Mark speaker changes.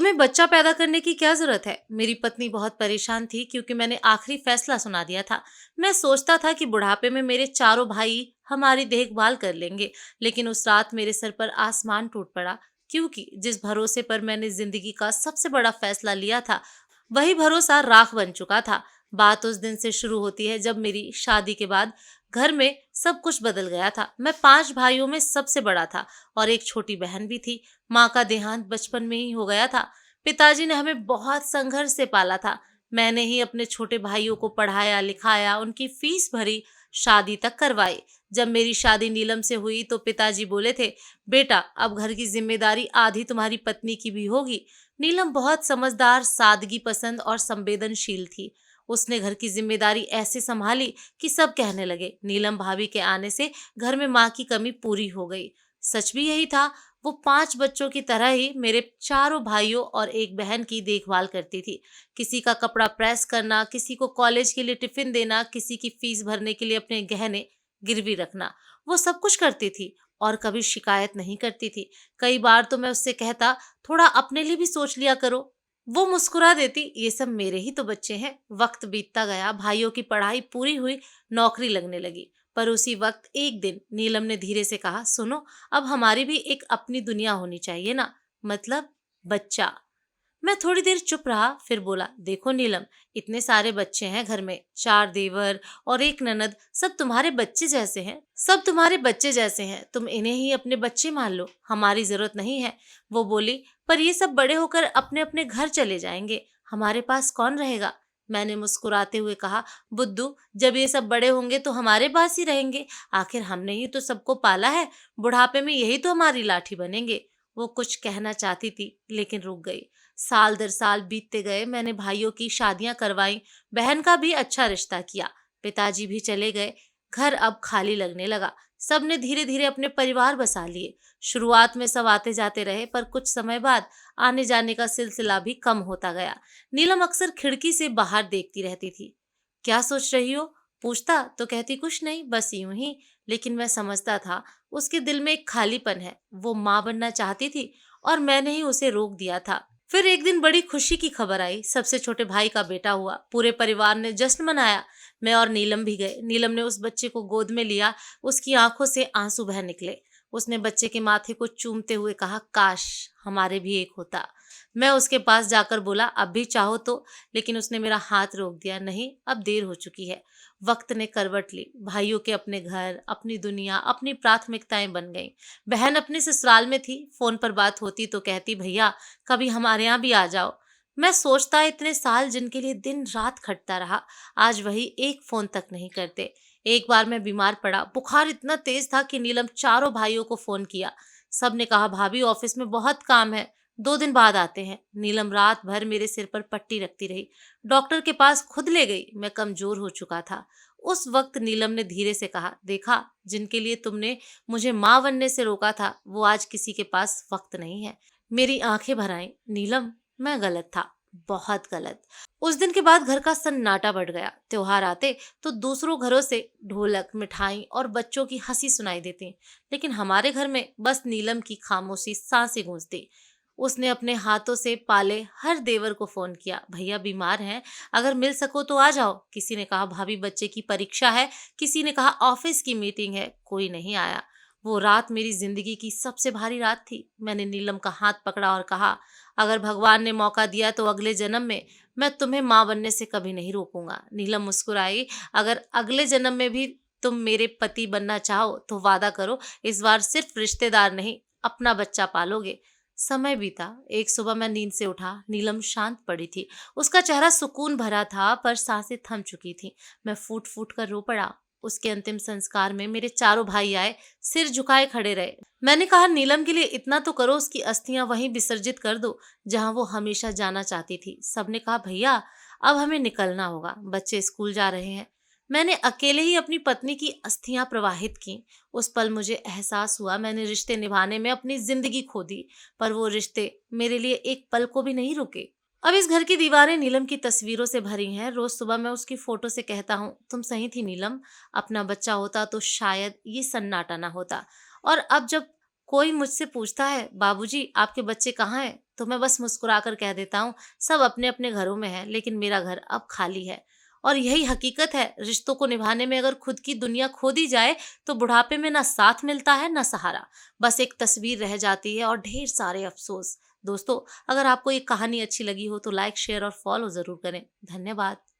Speaker 1: तुम्हें बच्चा पैदा करने की क्या जरूरत है? मेरी पत्नी बहुत परेशान थी क्योंकि मैंने आखिरी फैसला सुना दिया था। मैं सोचता था कि बुढ़ापे में मेरे चारों भाई हमारी देखभाल कर लेंगे, लेकिन उस रात मेरे सर पर आसमान टूट पड़ा, क्योंकि जिस भरोसे पर मैंने जिंदगी का सबसे बड़ा फैसला लिया था, वही भरोसा राख बन चुका था। बात उस दिन से शुरू होती है जब मेरी शादी के बाद घर में सब कुछ बदल गया था। मैं 5 भाइयों में सबसे बड़ा था और एक छोटी बहन भी थी। माँ का देहांत बचपन में ही हो गया था। पिताजी ने हमें बहुत संघर्ष से पाला था। मैंने ही अपने छोटे भाइयों को पढ़ाया लिखाया, उनकी फीस भरी, शादी तक करवाई। जब मेरी शादी नीलम से हुई तो पिताजी बोले थे, बेटा अब घर की जिम्मेदारी आधी तुम्हारी पत्नी की भी होगी। नीलम बहुत समझदार, सादगी पसंद और संवेदनशील थी। उसने घर की जिम्मेदारी ऐसे संभाली कि सब कहने लगे, नीलम भाभी के आने से घर में माँ की कमी पूरी हो गई। सच भी यही था। वो 5 बच्चों की तरह ही मेरे चारों भाइयों और एक बहन की देखभाल करती थी। किसी का कपड़ा प्रेस करना, किसी को कॉलेज के लिए टिफिन देना, किसी की फीस भरने के लिए अपने गहने गिरवी रखना, वो सब कुछ करती थी और कभी शिकायत नहीं करती थी। कई बार तो मैं उससे कहता, थोड़ा अपने लिए भी सोच लिया करो। वो मुस्कुरा देती, ये सब मेरे ही तो बच्चे हैं। वक्त बीतता गया, भाइयों की पढ़ाई पूरी हुई, नौकरी लगने लगी। पर उसी वक्त एक दिन नीलम ने धीरे से कहा, सुनो, अब हमारी भी एक अपनी दुनिया होनी चाहिए ना, मतलब बच्चा। मैं थोड़ी देर चुप रहा, फिर बोला, देखो नीलम, इतने सारे बच्चे हैं घर में, 4 देवर और एक ननद, सब तुम्हारे बच्चे जैसे हैं, सब तुम्हारे बच्चे जैसे हैं, तुम इन्हें ही अपने बच्चे मान लो, हमारी जरूरत नहीं है। वो बोली, पर ये सब बड़े होकर अपने अपने घर चले जाएंगे, हमारे पास कौन रहेगा? मैंने मुस्कुराते हुए कहा, बुद्धू, जब ये सब बड़े होंगे तो हमारे पास ही रहेंगे, आखिर हमने ही तो सबको पाला है, बुढ़ापे में यही तो हमारी लाठी बनेंगे। वो कुछ कहना चाहती थी लेकिन रुक गई। साल दर साल बीतते गए, मैंने भाइयों की शादियां करवाई, बहन का भी अच्छा रिश्ता किया, पिताजी भी चले गए, घर अब खाली लगने लगा। सबने धीरे धीरे अपने परिवार बसा लिए। शुरुआत में सब आते जाते रहे, पर कुछ समय बाद आने जाने का सिलसिला भी कम होता गया। नीलम अक्सर खिड़की से बाहर देखती रहती थी। क्या सोच रही हो? पूछता तो कहती, कुछ नहीं, बस यूं ही। लेकिन मैं समझता था उसके दिल में एक खालीपन है। वो माँ बनना चाहती थी और मैंने ही उसे रोक दिया था। फिर एक दिन बड़ी खुशी की खबर आई, सबसे छोटे भाई का बेटा हुआ। पूरे परिवार ने जश्न मनाया। मैं और नीलम भी गए। नीलम ने उस बच्चे को गोद में लिया, उसकी आंखों से आंसू बह निकले। उसने बच्चे के माथे को चूमते हुए कहा, काश हमारे भी एक होता। मैं उसके पास जाकर बोला, अब भी चाहो तो, लेकिन उसने मेरा हाथ रोक दिया, नहीं, अब देर हो चुकी है। वक्त ने करवट ली। भाइयों के अपने घर, अपनी दुनिया, अपनी प्राथमिकताएं बन गईं। बहन अपने ससुराल में थी, फोन पर बात होती तो कहती, भैया कभी हमारे यहाँ भी आ जाओ। मैं सोचता, इतने साल जिनके लिए दिन रात खटता रहा, आज वही एक फोन तक नहीं करते। एक बार मैं बीमार पड़ा, बुखार इतना तेज था कि नीलम चारों भाइयों को फोन किया। सब ने कहा, भाभी ऑफिस में बहुत काम है, 2 दिन बाद आते हैं। नीलम रात भर मेरे सिर पर पट्टी रखती रही, डॉक्टर के पास खुद ले गई। मैं कमजोर हो चुका था। उस वक्त नीलम ने धीरे से कहा, देखा, जिनके लिए तुमने मुझे मां बनने से रोका था, वो आज किसी के पास वक्त नहीं है। मेरी आंखें भर आईं। नीलम, मैं गलत था, बहुत गलत। उस दिन के बाद घर का सन्नाटा बढ़ गया। त्योहार आते तो दूसरों घरों से ढोलक, मिठाई और बच्चों की हंसी सुनाई देती, लेकिन हमारे घर में बस नीलम की खामोशी सांसें गूंजती। उसने अपने हाथों से पाले हर देवर को फोन किया, भैया बीमार हैं, अगर मिल सको तो आ जाओ। किसी ने कहा, भाभी बच्चे की परीक्षा है, किसी ने कहा ऑफिस की मीटिंग है, कोई नहीं आया। वो रात मेरी जिंदगी की सबसे भारी रात थी। मैंने नीलम का हाथ पकड़ा और कहा, अगर भगवान ने मौका दिया तो अगले जन्म में मैं तुम्हें मां बनने से कभी नहीं रोकूंगा। नीलम मुस्कुराई, अगर अगले जन्म में भी तुम मेरे पति बनना चाहो तो वादा करो, इस बार सिर्फ रिश्तेदार नहीं, अपना बच्चा पालोगे। समय बीता। एक सुबह मैं नींद से उठा। नीलम शांत पड़ी थी। उसका चेहरा सुकून भरा था, पर सांसें थम चुकी थी। मैं फूट फूट कर रो पड़ा। उसके अंतिम संस्कार में मेरे चारों भाई आए, सिर झुकाए खड़े रहे। मैंने कहा, नीलम के लिए इतना तो करो, उसकी अस्थियां वहीं विसर्जित कर दो जहां वो हमेशा जाना चाहती थी। सबने कहा, भैया अब हमें निकलना होगा, बच्चे स्कूल जा रहे हैं। मैंने अकेले ही अपनी पत्नी की अस्थियां प्रवाहित की। उस पल मुझे एहसास हुआ, मैंने रिश्ते निभाने में अपनी जिंदगी खो दी, पर वो रिश्ते मेरे लिए एक पल को भी नहीं रुके। अब इस घर की दीवारें नीलम की तस्वीरों से भरी हैं। रोज सुबह मैं उसकी फोटो से कहता हूँ, तुम सही थी नीलम, अपना बच्चा होता तो शायद ये सन्नाटा ना होता। और अब जब कोई मुझसे पूछता है, बाबूजी आपके बच्चे कहाँ हैं, तो मैं बस मुस्कुराकर कह देता हूँ, सब अपने-अपने घरों में हैं, लेकिन मेरा घर अब खाली है। और यही हकीकत है, रिश्तों को निभाने में अगर खुद की दुनिया खो दी जाए, तो बुढ़ापे में ना साथ मिलता है, ना सहारा। बस एक तस्वीर रह जाती है और ढेर सारे अफ़सोस। दोस्तों, अगर आपको ये कहानी अच्छी लगी हो तो लाइक, शेयर और फॉलो ज़रूर करें। धन्यवाद।